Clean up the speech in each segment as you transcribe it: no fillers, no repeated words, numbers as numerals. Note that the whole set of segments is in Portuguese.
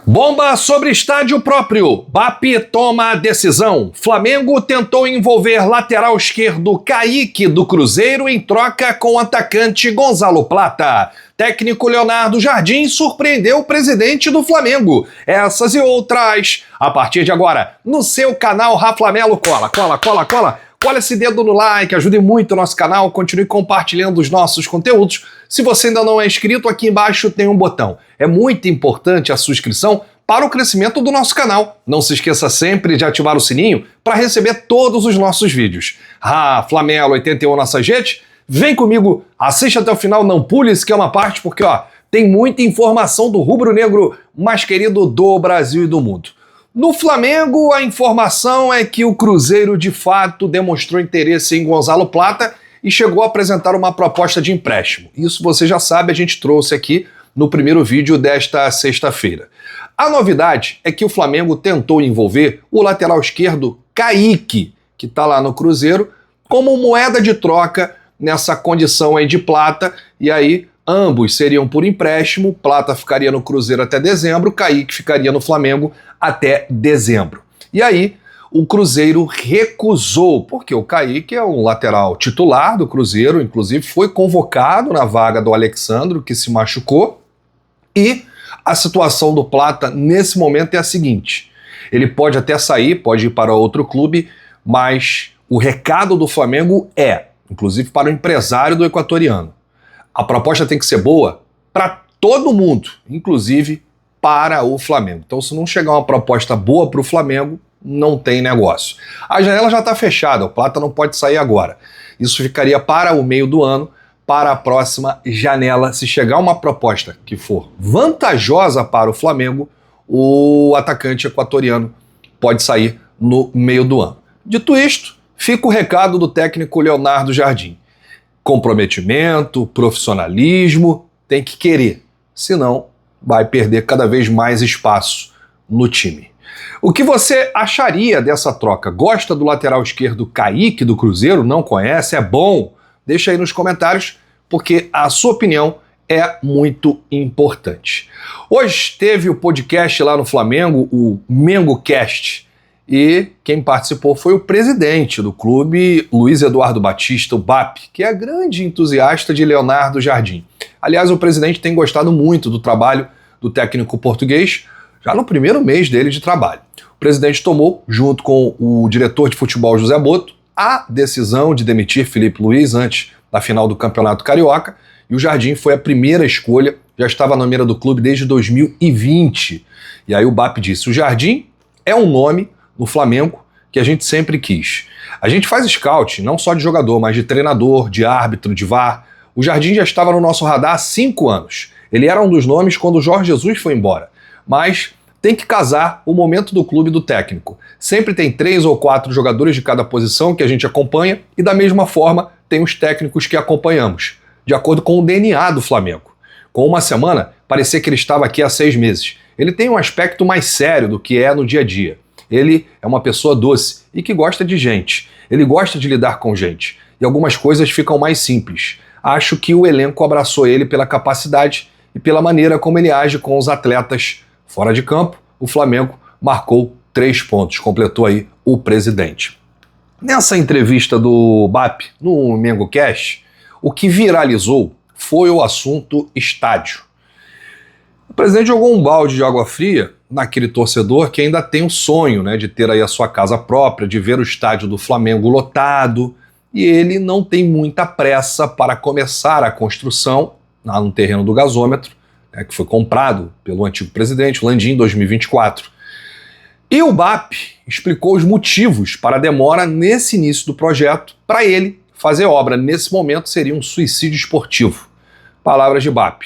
Bomba sobre estádio próprio. BAP toma a decisão. Flamengo tentou envolver lateral esquerdo Kaique do Cruzeiro em troca com o atacante Gonzalo Plata. Técnico Leonardo Jardim surpreendeu o presidente do Flamengo. Essas e outras a partir de agora no seu canal Raflamelo. Cola. Cola esse dedo no like, ajude muito o nosso canal, continue compartilhando os nossos conteúdos. Se você ainda não é inscrito, aqui embaixo tem um botão. É muito importante a sua inscrição para o crescimento do nosso canal. Não se esqueça sempre de ativar o sininho para receber todos os nossos vídeos. Raflamelo 81 nossas redes, vem comigo, assiste até o final, não pule isso que é uma parte, porque tem muita informação do rubro-negro mais querido do Brasil e do mundo. No Flamengo, a informação é que o Cruzeiro de fato demonstrou interesse em Gonzalo Plata e chegou a apresentar uma proposta de empréstimo. Isso você já sabe, a gente trouxe aqui no primeiro vídeo desta sexta-feira. A novidade é que o Flamengo tentou envolver o lateral esquerdo Kaique, que está lá no Cruzeiro, como moeda de troca nessa condição aí de Plata, e aí ambos seriam por empréstimo, Plata ficaria no Cruzeiro até dezembro, Kaique ficaria no Flamengo até dezembro. E aí o Cruzeiro recusou, porque o Kaique é um lateral titular do Cruzeiro, inclusive foi convocado na vaga do Alexandro, que se machucou, e a situação do Plata nesse momento é a seguinte: ele pode até sair, pode ir para outro clube, mas o recado do Flamengo é, inclusive para o empresário do equatoriano, a proposta tem que ser boa para todo mundo, inclusive para o Flamengo. Então, se não chegar uma proposta boa para o Flamengo, não tem negócio. A janela já está fechada, o Plata não pode sair agora. Isso ficaria para o meio do ano, para a próxima janela. Se chegar uma proposta que for vantajosa para o Flamengo, o atacante equatoriano pode sair no meio do ano. Dito isto, fica o recado do técnico Leonardo Jardim. Comprometimento, profissionalismo, tem que querer, senão vai perder cada vez mais espaço no time. O que você acharia dessa troca? Gosta do lateral esquerdo Kaique do Cruzeiro? Não conhece? É bom? Deixa aí nos comentários, porque a sua opinião é muito importante. Hoje teve o podcast lá no Flamengo, o MengoCast, e quem participou foi o presidente do clube, Luiz Eduardo Batista, o BAP, que é grande entusiasta de Leonardo Jardim. Aliás, o presidente tem gostado muito do trabalho do técnico português, já no primeiro mês dele de trabalho. O presidente tomou, junto com o diretor de futebol José Boto, a decisão de demitir Felipe Luiz antes da final do Campeonato Carioca, e o Jardim foi a primeira escolha, já estava na mira do clube desde 2020. E aí o BAP disse: o Jardim é um nome no Flamengo que a gente sempre quis. A gente faz scout, não só de jogador, mas de treinador, de árbitro, de VAR. O Jardim já estava no nosso radar há 5 anos. Ele era um dos nomes quando o Jorge Jesus foi embora. Mas tem que casar o momento do clube e do técnico. Sempre tem 3 ou 4 jogadores de cada posição que a gente acompanha e da mesma forma tem os técnicos que acompanhamos, de acordo com o DNA do Flamengo. Com uma semana, parecia que ele estava aqui há 6 meses. Ele tem um aspecto mais sério do que é no dia a dia. Ele é uma pessoa doce e que gosta de gente. Ele gosta de lidar com gente. E algumas coisas ficam mais simples. Acho que o elenco abraçou ele pela capacidade e pela maneira como ele age com os atletas. Fora de campo, o Flamengo marcou 3 pontos. Completou aí o presidente. Nessa entrevista do BAP no MengoCast, o que viralizou foi o assunto estádio. O presidente jogou um balde de água fria naquele torcedor que ainda tem o sonho, de ter aí a sua casa própria, de ver o estádio do Flamengo lotado, e ele não tem muita pressa para começar a construção lá no terreno do gasômetro, que foi comprado pelo antigo presidente, Landim, em 2024. E o BAP explicou os motivos para a demora nesse início do projeto. Para ele, fazer obra nesse momento seria um suicídio esportivo. Palavras de BAP.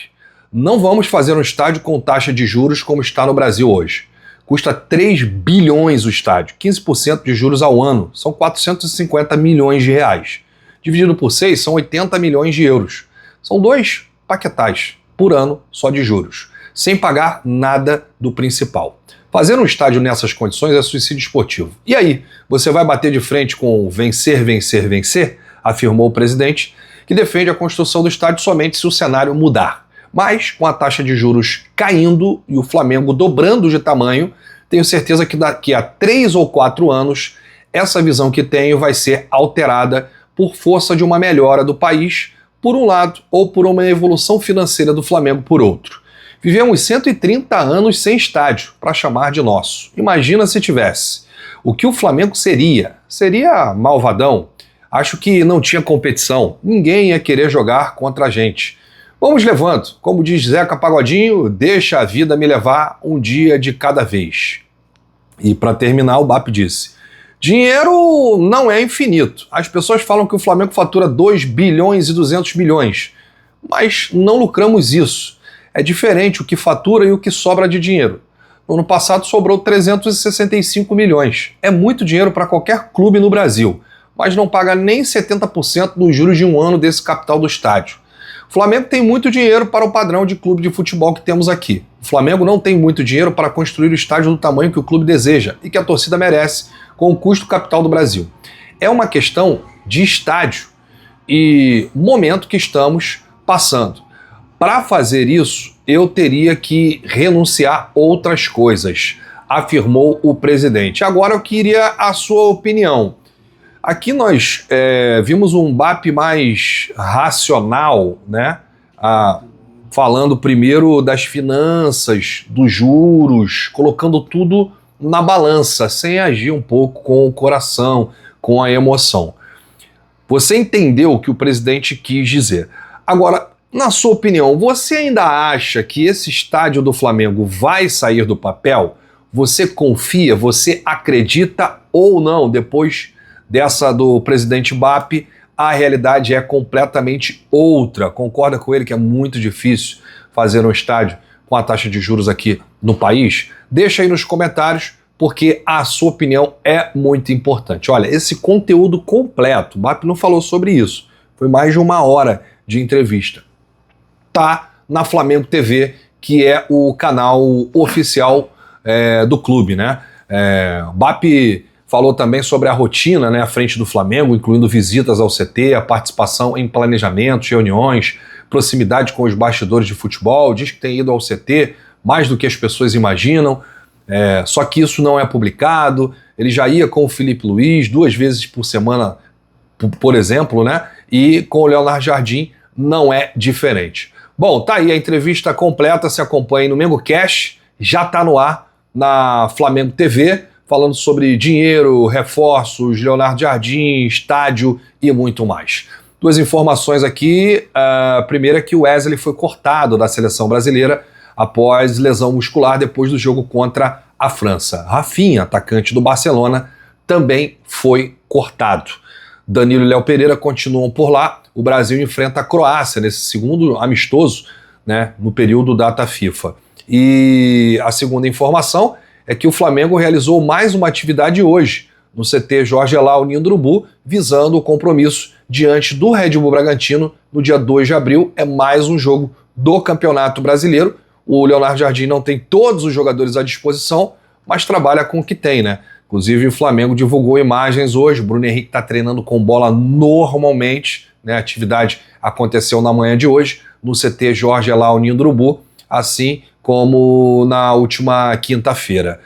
Não vamos fazer um estádio com taxa de juros como está no Brasil hoje. Custa 3 bilhões o estádio, 15% de juros ao ano, são 450 milhões de reais. Dividido por 6, são 80 milhões de euros. São 2 paquetais por ano só de juros, sem pagar nada do principal. Fazer um estádio nessas condições é suicídio esportivo. E aí, você vai bater de frente com vencer, vencer, vencer? Afirmou o presidente, que defende a construção do estádio somente se o cenário mudar. Mas com a taxa de juros caindo e o Flamengo dobrando de tamanho, tenho certeza que daqui a 3 ou 4 anos, essa visão que tenho vai ser alterada por força de uma melhora do país, por um lado, ou por uma evolução financeira do Flamengo por outro. Vivemos 130 anos sem estádio, para chamar de nosso. Imagina se tivesse. O que o Flamengo seria? Seria malvadão. Acho que não tinha competição. Ninguém ia querer jogar contra a gente. Vamos levando. Como diz Zeca Pagodinho, deixa a vida me levar um dia de cada vez. E para terminar, o BAP disse: dinheiro não é infinito. As pessoas falam que o Flamengo fatura 2 bilhões e 200 milhões, mas não lucramos isso. É diferente o que fatura e o que sobra de dinheiro. No ano passado sobrou 365 milhões. É muito dinheiro para qualquer clube no Brasil, mas não paga nem 70% dos juros de um ano desse capital do estádio. O Flamengo tem muito dinheiro para o padrão de clube de futebol que temos aqui. O Flamengo não tem muito dinheiro para construir o estádio do tamanho que o clube deseja e que a torcida merece, com o custo capital do Brasil. É uma questão de estádio e momento que estamos passando. Para fazer isso, eu teria que renunciar outras coisas, afirmou o presidente. Agora eu queria a sua opinião. Aqui nós vimos um BAP mais racional, né? Falando primeiro das finanças, dos juros, colocando tudo na balança, sem agir um pouco com o coração, com a emoção. Você entendeu o que o presidente quis dizer. Agora, na sua opinião, você ainda acha que esse estádio do Flamengo vai sair do papel? Você confia, você acredita ou não? Depois dessa do presidente BAP, a realidade é completamente outra. Concorda com ele que é muito difícil fazer um estádio com a taxa de juros aqui no país? Deixa aí nos comentários, porque a sua opinião é muito importante. Olha, esse conteúdo completo, o BAP não falou sobre isso, foi mais de 1 hora de entrevista. Tá na Flamengo TV, que é o canal oficial do clube, né? O BAP falou também sobre a rotina, né, à frente do Flamengo, incluindo visitas ao CT, a participação em planejamentos, reuniões, proximidade com os bastidores de futebol. Diz que tem ido ao CT mais do que as pessoas imaginam, só que isso não é publicado. Ele já ia com o Felipe Luiz 2 vezes por semana, por exemplo, né? E com o Leonardo Jardim não é diferente. Bom, tá aí a entrevista completa, se acompanhe no MengoCast, já tá no ar na Flamengo TV, falando sobre dinheiro, reforços, Leonardo Jardim, estádio e muito mais. 2 informações aqui. A primeira é que o Wesley foi cortado da seleção brasileira após lesão muscular depois do jogo contra a França. Rafinha, atacante do Barcelona, também foi cortado. Danilo e Léo Pereira continuam por lá. O Brasil enfrenta a Croácia nesse segundo amistoso, né, no período data FIFA. E a segunda informação é que o Flamengo realizou mais uma atividade hoje no CT Jorge Elal Ninho do Urubu, visando o compromisso diante do Red Bull Bragantino no dia 2 de abril. É mais um jogo do Campeonato Brasileiro. O Leonardo Jardim não tem todos os jogadores à disposição, mas trabalha com o que tem, né? Inclusive o Flamengo divulgou imagens hoje. O Bruno Henrique está treinando com bola normalmente, né? A atividade aconteceu na manhã de hoje no CT Jorge Elal Ninho do Urubu, assim como na última quinta-feira.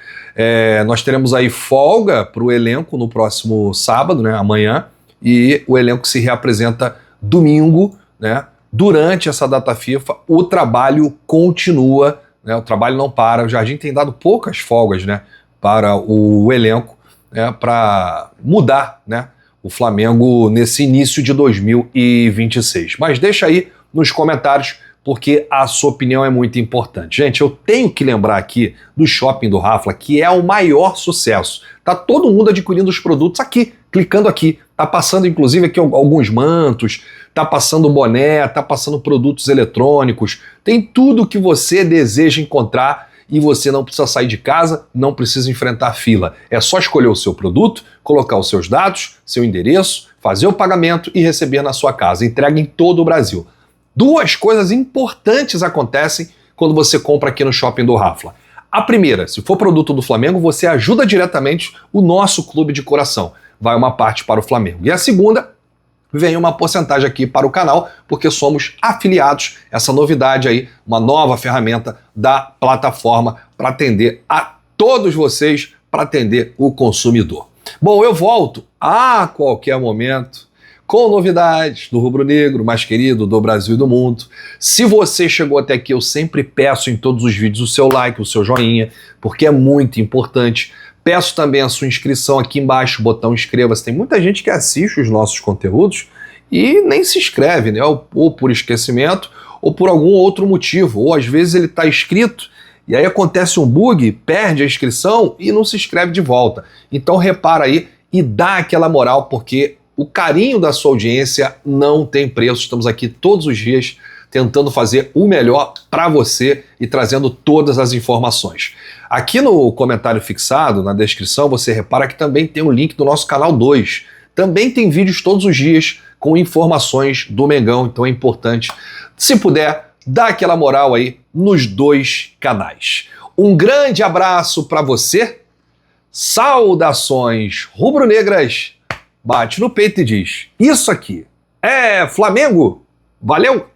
Nós teremos aí folga para o elenco no próximo sábado, né, amanhã, e o elenco se reapresenta domingo, né? Durante essa data FIFA, o trabalho continua, né, o trabalho não para. O Jardim tem dado poucas folgas, né, para o elenco, né, para mudar, né, o Flamengo nesse início de 2026. Mas deixa aí nos comentários, porque a sua opinião é muito importante. Gente, eu tenho que lembrar aqui do Shopping do Rafla, que é o maior sucesso. Tá todo mundo adquirindo os produtos aqui, clicando aqui. Tá passando, inclusive, aqui alguns mantos, tá passando boné, tá passando produtos eletrônicos. Tem tudo que você deseja encontrar e você não precisa sair de casa, não precisa enfrentar fila. É só escolher o seu produto, colocar os seus dados, seu endereço, fazer o pagamento e receber na sua casa. Entrega em todo o Brasil. 2 coisas importantes acontecem quando você compra aqui no Shopping do Rafla. A primeira, se for produto do Flamengo, você ajuda diretamente o nosso clube de coração. Vai uma parte para o Flamengo. E a segunda, vem uma porcentagem aqui para o canal, porque somos afiliados. Essa novidade aí, uma nova ferramenta da plataforma para atender a todos vocês, para atender o consumidor. Bom, eu volto a qualquer momento com novidades do rubro-negro mais querido do Brasil e do mundo. Se você chegou até aqui, eu sempre peço em todos os vídeos o seu like, o seu joinha, porque é muito importante. Peço também a sua inscrição aqui embaixo, botão inscreva-se. Tem muita gente que assiste os nossos conteúdos e nem se inscreve, né? Ou por esquecimento, ou por algum outro motivo. Ou às vezes ele está inscrito e aí acontece um bug, perde a inscrição e não se inscreve de volta. Então repara aí e dá aquela moral, porque o carinho da sua audiência não tem preço. Estamos aqui todos os dias tentando fazer o melhor para você e trazendo todas as informações. Aqui no comentário fixado, na descrição, você repara que também tem um link do nosso canal 2. Também tem vídeos todos os dias com informações do Mengão, então é importante, se puder, dar aquela moral aí nos dois canais. Um grande abraço para você, saudações rubro-negras, bate no peito e diz: isso aqui é Flamengo, valeu!